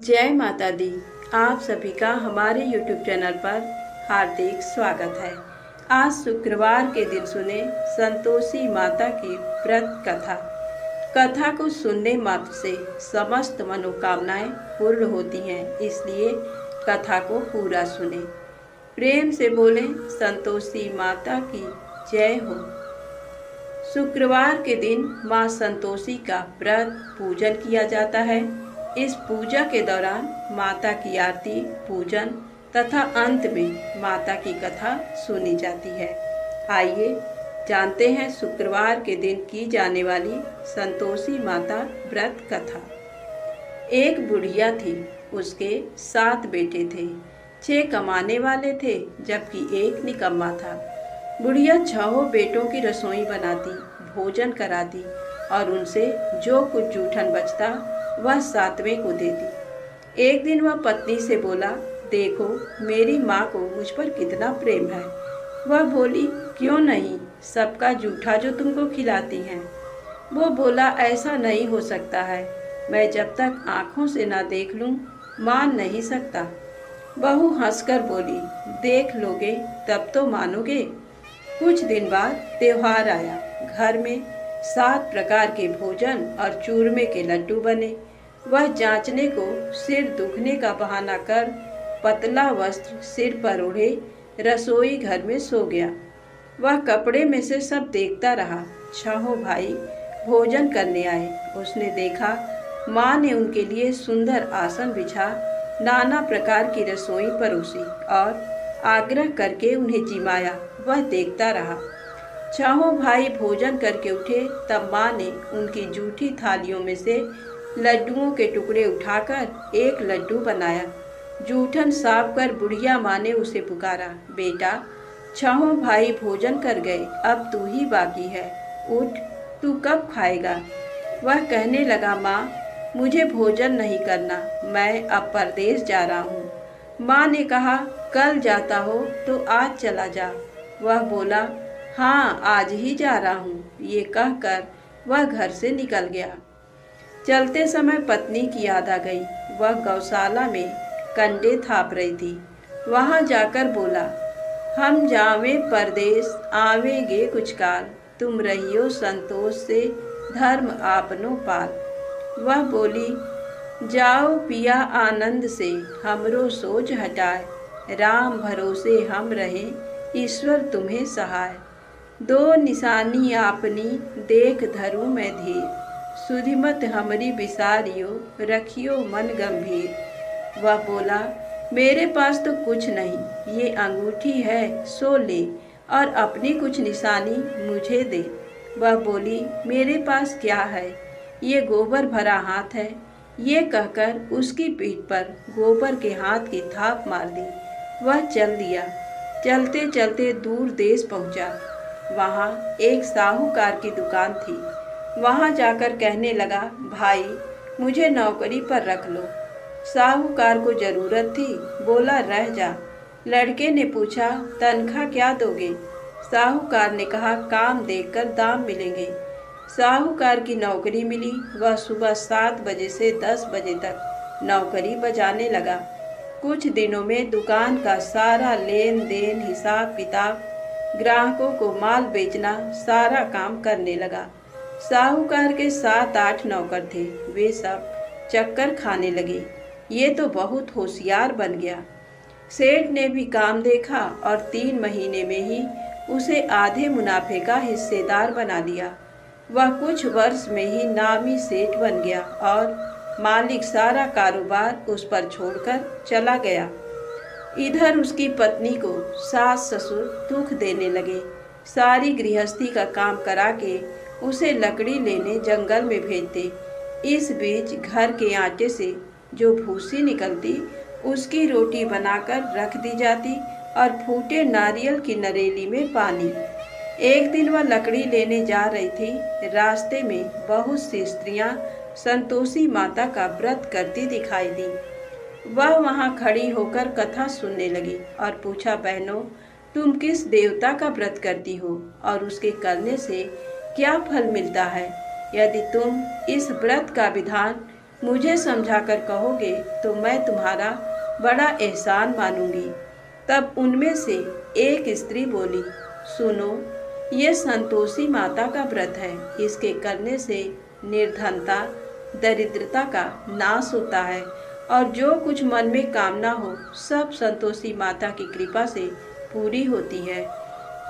जय माता दी। आप सभी का हमारे YouTube चैनल पर हार्दिक स्वागत है। आज शुक्रवार के दिन सुने संतोषी माता की व्रत कथा। कथा को सुनने मात्र से समस्त मनोकामनाएं पूर्ण होती हैं, इसलिए कथा को पूरा सुने। प्रेम से बोले संतोषी माता की जय हो। शुक्रवार के दिन माँ संतोषी का व्रत पूजन किया जाता है। इस पूजा के दौरान माता की आरती, पूजन तथा अंत में माता की कथा सुनी जाती है। आइए जानते हैं शुक्रवार के दिन की जाने वाली संतोषी माता व्रत कथा। एक बुढ़िया थी, उसके 7 बेटे थे। 6 कमाने वाले थे जबकि एक निकम्मा था। बुढ़िया 6 बेटों की रसोई बनाती, भोजन कराती और उनसे जो कुछ जूठन बचता वह 7वें को देती। एक दिन वह पत्नी से बोला, देखो मेरी माँ को मुझ पर कितना प्रेम है। वह बोली, क्यों नहीं, सबका जूठा जो तुमको खिलाती हैं। वो बोला, ऐसा नहीं हो सकता है, मैं जब तक आँखों से ना देख लूँ मान नहीं सकता। बहू हंसकर बोली, देख लोगे तब तो मानोगे। कुछ दिन बाद त्योहार आया। घर में 7 प्रकार के भोजन और चूरमे के लड्डू बने। वह जांचने को सिर दुखने का बहाना कर पतला वस्त्र सिर पर ओढ़े रसोई घर में सो गया। वह कपड़े में से सब देखता रहा। 6 भाई भोजन करने आए। उसने देखा माँ ने उनके लिए सुंदर आसन बिछा नाना प्रकार की रसोई परोसी और आग्रह करके उन्हें जिमाया। वह देखता रहा। 6 भाई भोजन करके उठे तब माँ ने उनकी जूठी थालियों में से लड्डुओं के टुकड़े उठाकर एक लड्डू बनाया। जूठन साफ कर बुढ़िया माँ ने उसे पुकारा, बेटा 6 भाई भोजन कर गए, अब तू ही बाकी है, उठ, तू कब खाएगा। वह कहने लगा, माँ मुझे भोजन नहीं करना, मैं अब परदेश जा रहा हूँ। माँ ने कहा, कल जाता हो तो आज चला जा। वह बोला, हाँ आज ही जा रहा हूँ। ये कहकर वह घर से निकल गया। चलते समय पत्नी की याद आ गई। वह गौशाला में कंडे थाप रही थी। वहाँ जाकर बोला, हम जावे परदेश आवेंगे कुछ काल, तुम रहियो संतोष से धर्म आपनो पाल। वह बोली, जाओ पिया आनंद से हमरो सोच हटाए, राम भरोसे हम रहे ईश्वर तुम्हें सहाय। 2 निशानी आपनी देख धरूं मैं धीर, सुधिमत हमरी बिसारियो रखियो मन गंभीर। वह बोला, मेरे पास तो कुछ नहीं, ये अंगूठी है सो ले और अपनी कुछ निशानी मुझे दे। वह बोली, मेरे पास क्या है, ये गोबर भरा हाथ है। ये कहकर उसकी पीठ पर गोबर के हाथ की थाप मार दी। वह चल दिया। चलते चलते दूर देश पहुंचा। वहाँ एक साहूकार की दुकान थी। वहाँ जाकर कहने लगा, भाई मुझे नौकरी पर रख लो। साहूकार को जरूरत थी, बोला रह जा। लड़के ने पूछा, तनख्वाह क्या दोगे। साहूकार ने कहा, काम देखकर दाम मिलेंगे। साहूकार की नौकरी मिली। वह सुबह 7 बजे से 10 बजे तक नौकरी बजाने लगा। कुछ दिनों में दुकान का सारा लेन देन, हिसाब किताब, ग्राहकों को माल बेचना, सारा काम करने लगा। साहूकार के 7-8 नौकर थे। वे सब चक्कर खाने लगे। ये तो बहुत होशियार बन गया। सेठ ने भी काम देखा और 3 महीने में ही उसे आधे मुनाफे का हिस्सेदार बना दिया। वह कुछ वर्ष में ही नामी सेठ बन गया और मालिक सारा कारोबार उस पर छोड़कर चला गया। इधर उसकी पत्नी को सास ससुर दुख देने लगे। सारी गृहस्थी का काम करा के उसे लकड़ी लेने जंगल में भेजते। इस बीच घर के आटे से जो भूसी निकलती उसकी रोटी बनाकर रख दी जाती और फूटे नारियल की नरेली में पानी। एक दिन वह लकड़ी लेने जा रही थी। रास्ते में बहुत सी स्त्रियां संतोषी माता का व्रत करती दिखाई दी। वह वहां खड़ी होकर कथा सुनने लगी और पूछा, बहनों तुम किस देवता का व्रत करती हो और उसके करने से क्या फल मिलता है। यदि तुम इस व्रत का विधान मुझे समझाकर कहोगे तो मैं तुम्हारा बड़ा एहसान मानूंगी। तब उनमें से एक स्त्री बोली, सुनो, ये संतोषी माता का व्रत है। इसके करने से निर्धनता, दरिद्रता का नाश होता है और जो कुछ मन में कामना हो सब संतोषी माता की कृपा से पूरी होती है।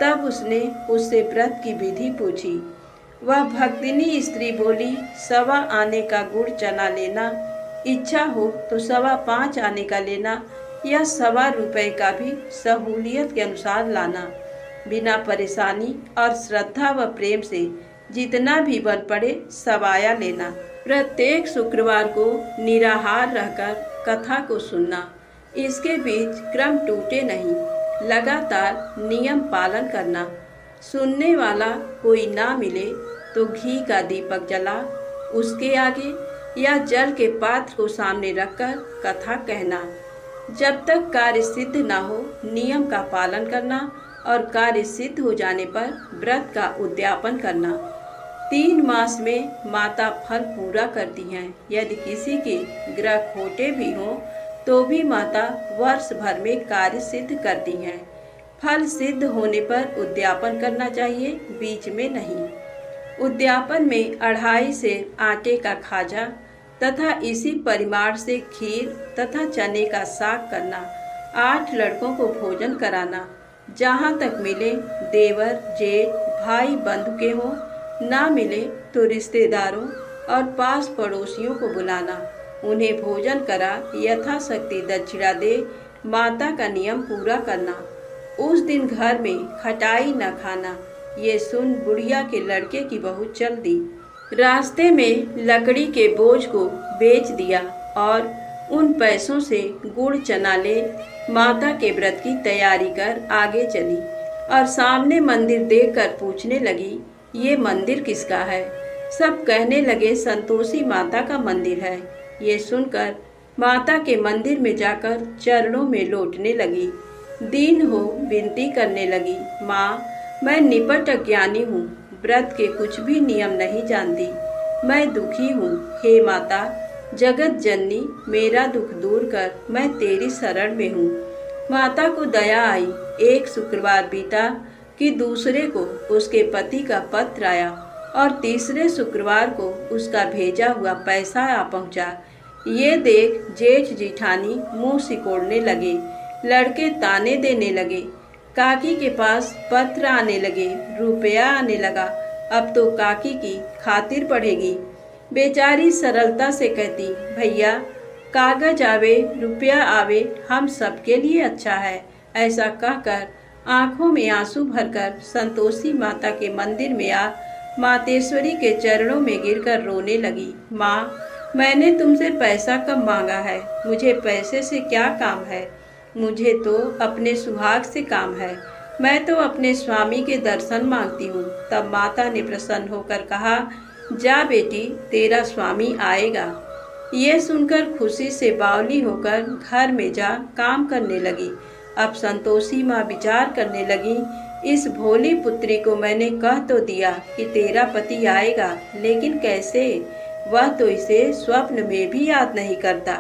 तब उसने उससे व्रत की विधि पूछी। वह भक्तिनी स्त्री बोली, 1.25 आने का गुड़ चना लेना, इच्छा हो तो 5.25 आने का लेना या 1.25 रुपए का भी सहूलियत के अनुसार लाना। बिना परेशानी और श्रद्धा व प्रेम से जितना भी बन पड़े सवाया लेना। प्रत्येक शुक्रवार को निराहार रहकर कथा को सुनना। इसके बीच क्रम टूटे नहीं, लगातार नियम पालन करना। सुनने वाला कोई ना मिले तो घी का दीपक जला उसके आगे या जल के पात्र को सामने रखकर कथा कहना। जब तक कार्य सिद्ध ना हो नियम का पालन करना और कार्य सिद्ध हो जाने पर व्रत का उद्यापन करना। 3 मास में माता फल पूरा करती हैं। यदि किसी के ग्रह खोटे भी हों तो भी माता वर्ष भर में कार्य सिद्ध करती हैं। फल सिद्ध होने पर उद्यापन करना चाहिए, बीच में नहीं। उद्यापन में 2.5 सेर आटे का खाजा तथा इसी परिमाण से खीर तथा चने का साग करना। 8 लड़कों को भोजन कराना। जहाँ तक मिले देवर, जेठ, भाई बंधु के हों, ना मिले तो रिश्तेदारों और पास पड़ोसियों को बुलाना। उन्हें भोजन करा यथाशक्ति दक्षिणा दे माता का नियम पूरा करना। उस दिन घर में खटाई न खाना। ये सुन बुढ़िया के लड़के की बहू चल दी। रास्ते में लकड़ी के बोझ को बेच दिया और उन पैसों से गुड़ चना ले माता के व्रत की तैयारी कर आगे चली और सामने मंदिर देखकर पूछने लगी, ये मंदिर किसका है? सब कहने लगे संतोषी माता का मंदिर है। ये सुनकर माता के मंदिर में जाकर चरणों में लौटने लगी। दीन हो विनती करने लगी, माँ, मैं निपट अज्ञानी हूँ, व्रत के कुछ भी नियम नहीं जानती, मैं दुखी हूँ। हे माता जगत जननी, मेरा दुख दूर कर, मैं तेरी शरण में हूँ। माता को दया आई। एक शुक्रवार बीता कि दूसरे को उसके पति का पत्र आया और तीसरे शुक्रवार को उसका भेजा हुआ पैसा आ पहुँचा। ये देख जेठ जिठानी मुंह सिकोड़ने लगे, लड़के ताने देने लगे। काकी के पास पत्र आने लगे, रुपया आने लगा। अब तो काकी की खातिर पड़ेगी। बेचारी सरलता से कहती, भैया कागज आवे रुपया आवे हम सबके लिए अच्छा है। ऐसा कहकर आंखों में आंसू भरकर संतोषी माता के मंदिर में आ मातेश्वरी के चरणों में गिरकर रोने लगी। माँ, मैंने तुमसे पैसा कब मांगा है? मुझे पैसे से क्या काम है? मुझे तो अपने सुहाग से काम है। मैं तो अपने स्वामी के दर्शन मांगती हूँ। तब माता ने प्रसन्न होकर कहा, जा बेटी, तेरा स्वामी आएगा। ये सुनकर खुशी से बावली होकर घर में जा काम करने लगी। अब संतोषी माँ विचार करने लगी, इस भोली पुत्री को मैंने कह तो दिया कि तेरा पति आएगा, लेकिन कैसे? वह तो इसे स्वप्न में भी याद नहीं करता।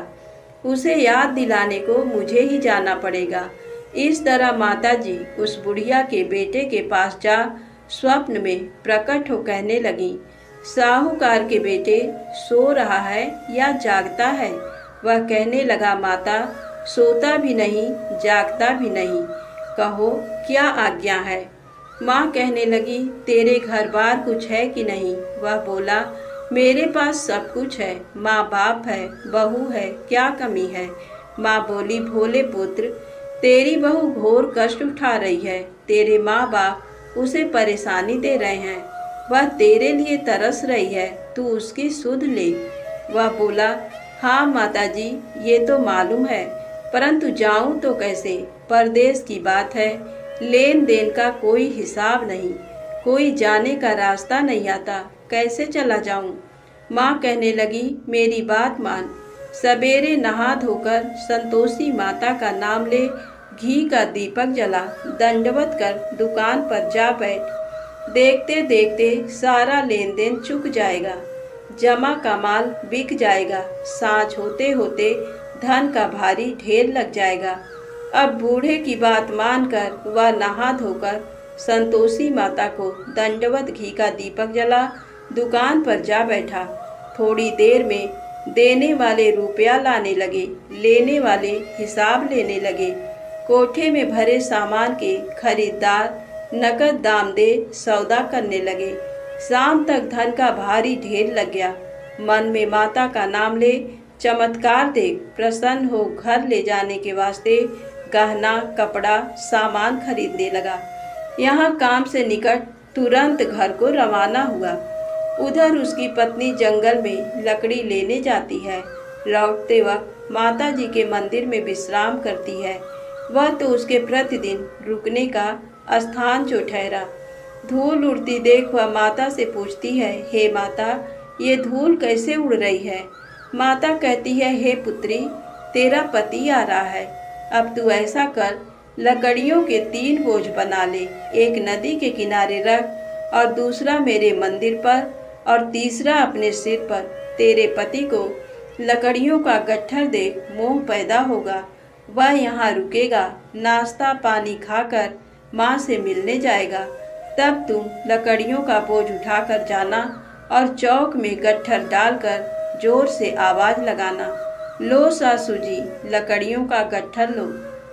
उसे याद दिलाने को मुझे ही जाना पड़ेगा। इस तरह माताजी उस बुढ़िया के बेटे के पास जा स्वप्न में प्रकट हो कहने लगी, साहूकार के बेटे सो रहा है या जागता है? वह कहने लगा, माता, सोता भी नहीं जागता भी नहीं, कहो क्या आज्ञा है? माँ कहने लगी, तेरे घर बार कुछ है कि नहीं? वह बोला, मेरे पास सब कुछ है, माँ बाप है, बहू है, क्या कमी है? माँ बोली, भोले पुत्र, तेरी बहू घोर कष्ट उठा रही है। तेरे माँ बाप उसे परेशानी दे रहे हैं। वह तेरे लिए तरस रही है, तू उसकी सुध ले। वह बोला, हाँ माताजी, ये तो मालूम है, परंतु जाऊं तो कैसे? परदेश की बात है, लेन देन का कोई हिसाब नहीं, कोई जाने का रास्ता नहीं आता, कैसे चला जाऊं? माँ कहने लगी, मेरी बात मान, सवेरे नहा धोकर संतोषी माता का नाम ले, घी का दीपक जला, दंडवत कर दुकान पर जा बैठ। देखते देखते सारा लेन देन चुक जाएगा। जमा का माल बिक जाएगा। सांझ होते होते धन का भारी ढेर लग जाएगा। अब बूढ़े की बात मानकर वह नहा धोकर संतोषी माता को दंडवत घी का दीपक जला दुकान पर जा बैठा। थोड़ी देर में देने वाले रुपया लाने लगे, लेने वाले हिसाब लेने लगे। कोठे में भरे सामान के खरीदार नकद दाम दे सौदा करने लगे। शाम तक धन का भारी ढेर लग गया। मन में माता का नाम ले चमत्कार देख प्रसन्न हो घर ले जाने के वास्ते गहना कपड़ा सामान खरीदने लगा। यहाँ काम से निकट तुरंत घर को रवाना हुआ। उधर उसकी पत्नी जंगल में लकड़ी लेने जाती है। लौटते वक्त माता जी के मंदिर में विश्राम करती है। वह तो उसके प्रतिदिन रुकने का स्थान जो ठहरा। धूल उड़ती देख वह माता से पूछती है, हे माता, ये धूल कैसे उड़ रही है? माता कहती है, हे पुत्री, तेरा पति आ रहा है। अब तू ऐसा कर, लकड़ियों के 3 बोझ बना ले। एक नदी के किनारे रख और दूसरा मेरे मंदिर पर और तीसरा अपने सिर पर। तेरे पति को लकड़ियों का गट्ठर देख मोह पैदा होगा। वह यहाँ रुकेगा, नाश्ता पानी खाकर माँ से मिलने जाएगा। तब तुम लकड़ियों का बोझ उठाकर जाना और चौक में गट्ठर डालकर जोर से आवाज लगाना, लो सासू जी, लकड़ियों का गट्ठर लो,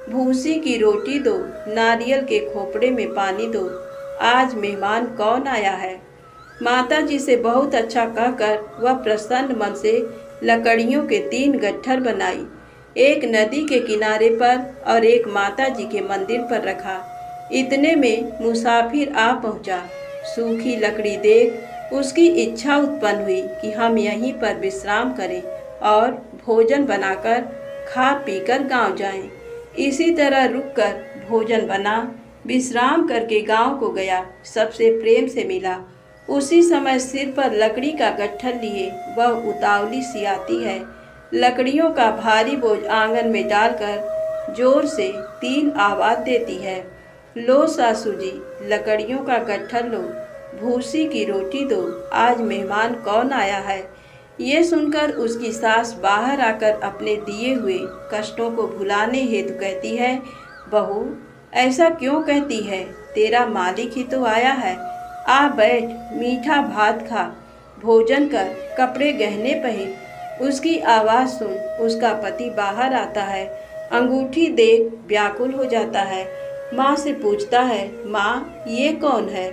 भूसी की रोटी दो, नारियल के खोपड़े में पानी दो, आज मेहमान कौन आया है। माता जी से बहुत अच्छा कहकर वह प्रसन्न मन से लकड़ियों के 3 गट्ठर बनाई। एक नदी के किनारे पर और एक माता जी के मंदिर पर रखा। इतने में मुसाफिर आ पहुंचा। सूखी लकड़ी देख उसकी इच्छा उत्पन्न हुई कि हम यहीं पर विश्राम करें और भोजन बनाकर खा पीकर गांव जाएं। इसी तरह रुककर भोजन बना, विश्राम करके गांव को गया, सबसे प्रेम से मिला। उसी समय सिर पर लकड़ी का गट्ठर लिए वह उतावली सी आती है। लकड़ियों का भारी बोझ आंगन में डालकर जोर से 3 आवाज देती है, लो सासू जी, लकड़ियों का गट्ठर लो, भूसी की रोटी दो, आज मेहमान कौन आया है। ये सुनकर उसकी सास बाहर आकर अपने दिए हुए कष्टों को भुलाने हेतु कहती है, बहू ऐसा क्यों कहती है, तेरा मालिक ही तो आया है। आ बैठ, मीठा भात खा, भोजन कर, कपड़े गहने पहन। उसकी आवाज़ सुन उसका पति बाहर आता है। अंगूठी देख व्याकुल हो जाता है। माँ से पूछता है, माँ ये कौन है।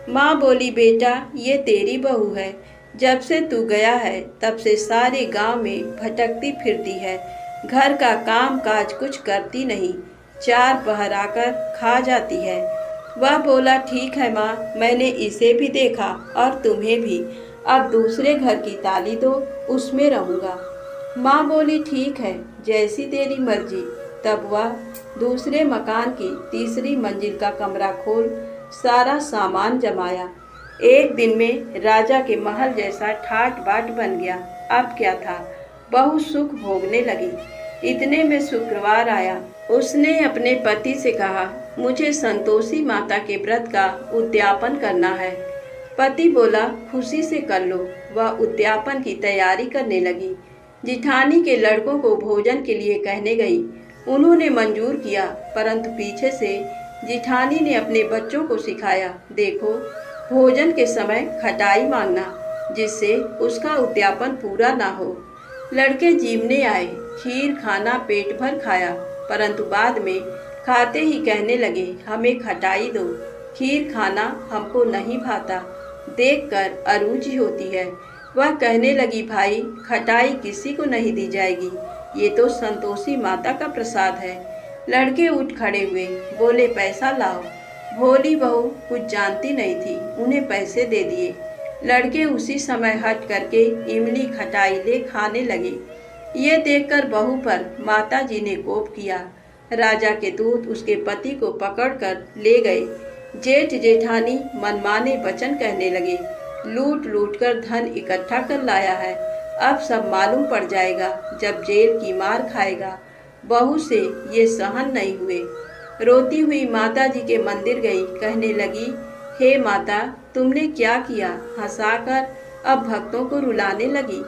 माँ बोली, बेटा ये तेरी बहू है। जब से तू गया है तब से सारे गांव में भटकती फिरती है, घर का काम काज कुछ करती नहीं, 4 पहर आकर खा जाती है। वह बोला, ठीक है माँ, मैंने इसे भी देखा और तुम्हें भी। अब दूसरे घर की ताली दो, उसमें रहूँगा। माँ बोली, ठीक है, जैसी तेरी मर्जी। तब वह दूसरे मकान की तीसरी मंजिल का कमरा खोल सारा सामान जमाया। एक दिन में राजा के महल जैसा ठाट बाट बन गया। अब क्या था, बहुत सुख भोगने लगी। इतने में शुक्रवार आया। उसने अपने पति से कहा, मुझे संतोषी माता के व्रत का उद्यापन करना है। पति बोला, खुशी से कर लो। वह उद्यापन की तैयारी करने लगी। जिठानी के लड़कों को भोजन के लिए कहने गई। उन्होंने मंजूर किया, परंतु पीछे से जिठानी ने अपने बच्चों को सिखाया, देखो भोजन के समय खटाई मांगना, जिससे उसका उद्यापन पूरा ना हो। लड़के जीवने आए, खीर खाना पेट भर खाया, परंतु बाद में खाते ही कहने लगे, हमें खटाई दो, खीर खाना हमको नहीं भाता, देखकर अरुचि होती है। वह कहने लगी, भाई खटाई किसी को नहीं दी जाएगी, ये तो संतोषी माता का प्रसाद है। लड़के उठ खड़े हुए, बोले, पैसा लाओ। भोली बहू कुछ जानती नहीं थी, उन्हें पैसे दे दिए। लड़के उसी समय हट करके इमली खटाई ले खाने लगे। ये देखकर बहू पर माता जी ने कोप किया। राजा के दूत उसके पति को पकड़कर ले गए। जेठ जेठानी मनमाने वचन कहने लगे, लूट लूट कर धन इकट्ठा कर लाया है, अब सब मालूम पड़ जाएगा जब जेल की मार खाएगा। बहू से ये सहन नहीं हुए। रोती हुई माता जी के मंदिर गई, कहने लगी, हे माता, तुमने क्या किया। हंसाकर अब भक्तों को रुलाने लगी।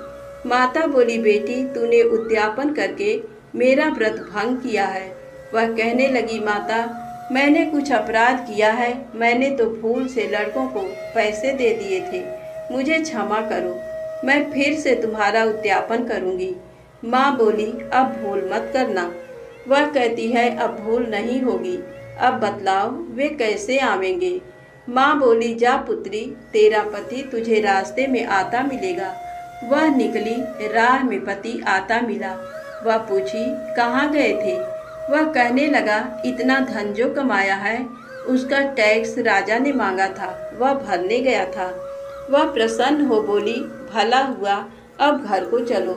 माता बोली, बेटी तूने उद्यापन करके मेरा व्रत भंग किया है। वह कहने लगी, माता मैंने कुछ अपराध किया है, मैंने तो भूल से लड़कों को पैसे दे दिए थे, मुझे क्षमा करो, मैं फिर से तुम्हारा उद्यापन करूंगी। माँ बोली, अब भूल मत करना। वह कहती है, अब भूल नहीं होगी, अब बतलाओ वे कैसे आवेंगे। माँ बोली, जा पुत्री, तेरा पति तुझे रास्ते में आता मिलेगा। वह निकली, राह में पति आता मिला। वह पूछी, कहाँ गए थे? वह कहने लगा, इतना धन जो कमाया है उसका टैक्स राजा ने मांगा था, वह भरने गया था। वह प्रसन्न हो बोली, भला हुआ, अब घर को चलो।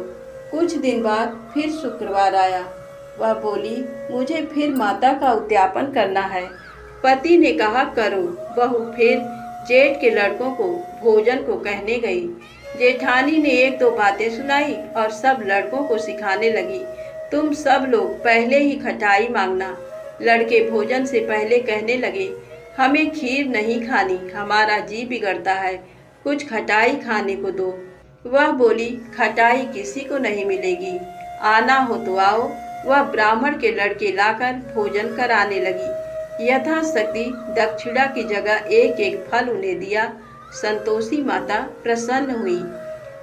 कुछ दिन बाद फिर शुक्रवार आया। वह बोली, मुझे फिर माता का उद्यापन करना है। पति ने कहा, करो। बहू फिर जेठ के लड़कों को भोजन को कहने गई। जेठानी ने एक दो बातें सुनाई और सब लड़कों को सिखाने लगी, तुम सब लोग पहले ही खटाई मांगना। लड़के भोजन से पहले कहने लगे, हमें खीर नहीं खानी, हमारा जी बिगड़ता है, कुछ खटाई खाने को दो। वह बोली, खटाई किसी को नहीं मिलेगी, आना हो तो आओ। वह ब्राह्मण के लड़के लाकर भोजन कराने लगी। यथाशक्ति दक्षिणा की जगह एक एक फल उन्हें दिया। संतोषी माता प्रसन्न हुई।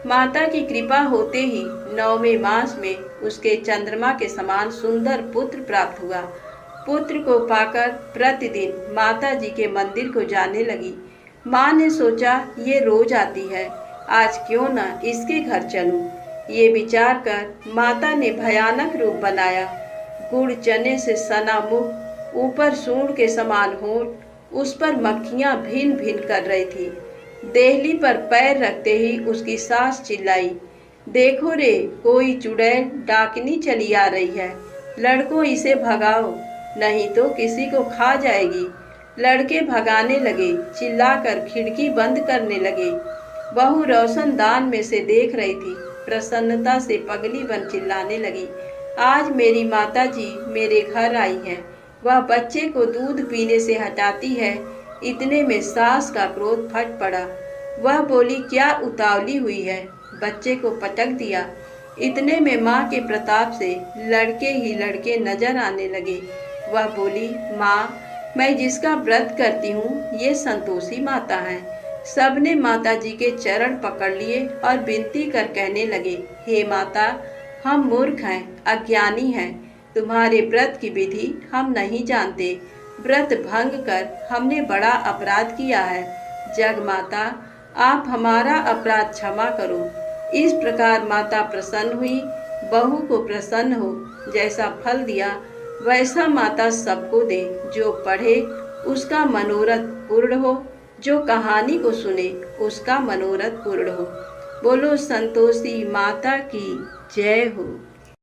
माता की कृपा होते ही 9वें मास में उसके चंद्रमा के समान सुंदर पुत्र प्राप्त हुआ। पुत्र को पाकर प्रतिदिन माता जी के मंदिर को जाने लगी। माँ ने सोचा, ये रोज आती है, आज क्यों न इसके घर चलूं। ये विचार कर माता ने भयानक रूप बनाया। गुड़ चने से सना मुख, ऊपर सूंड के समान होंठ, उस पर मक्खियां भिन भिन कर रही थी। देहली पर पैर रखते ही उसकी सास चिल्लाई, देखो रे, कोई चुड़ैल डाकनी चली आ रही है, लड़कों इसे भगाओ, नहीं तो किसी को खा जाएगी। लड़के भगाने लगे, चिल्लाकर खिड़की बंद करने लगे। बहू रोशनदान में से देख रही थी, प्रसन्नता से पगली बन चिल्लाने लगी, आज मेरी माता जी मेरे घर आई है। वह बच्चे को दूध पीने से हटाती है, इतने में सास का क्रोध फट पड़ा। वह बोली, क्या उतावली हुई है? बच्चे को पटक दिया। इतने में माँ के प्रताप से लड़के ही लड़के नजर आने लगे। वह बोली, माँ, मैं जिसका व्रत करती हूँ ये संतोषी माता है। सबने माता जी के चरण पकड़ लिए और विनती कर कहने लगे, हे माता, हम मूर्ख हैं, अज्ञानी हैं, तुम्हारे व्रत की विधि हम नहीं जानते। व्रत भंग कर हमने बड़ा अपराध किया है। जग माता, आप हमारा अपराध क्षमा करो। इस प्रकार माता प्रसन्न हुई। बहू को प्रसन्न हो, जैसा फल दिया वैसा माता सबको दे। जो पढ़े उसका मनोरथ पूर्ण हो, जो कहानी को सुने उसका मनोरथ पूर्ण हो। बोलो संतोषी माता की जय हो।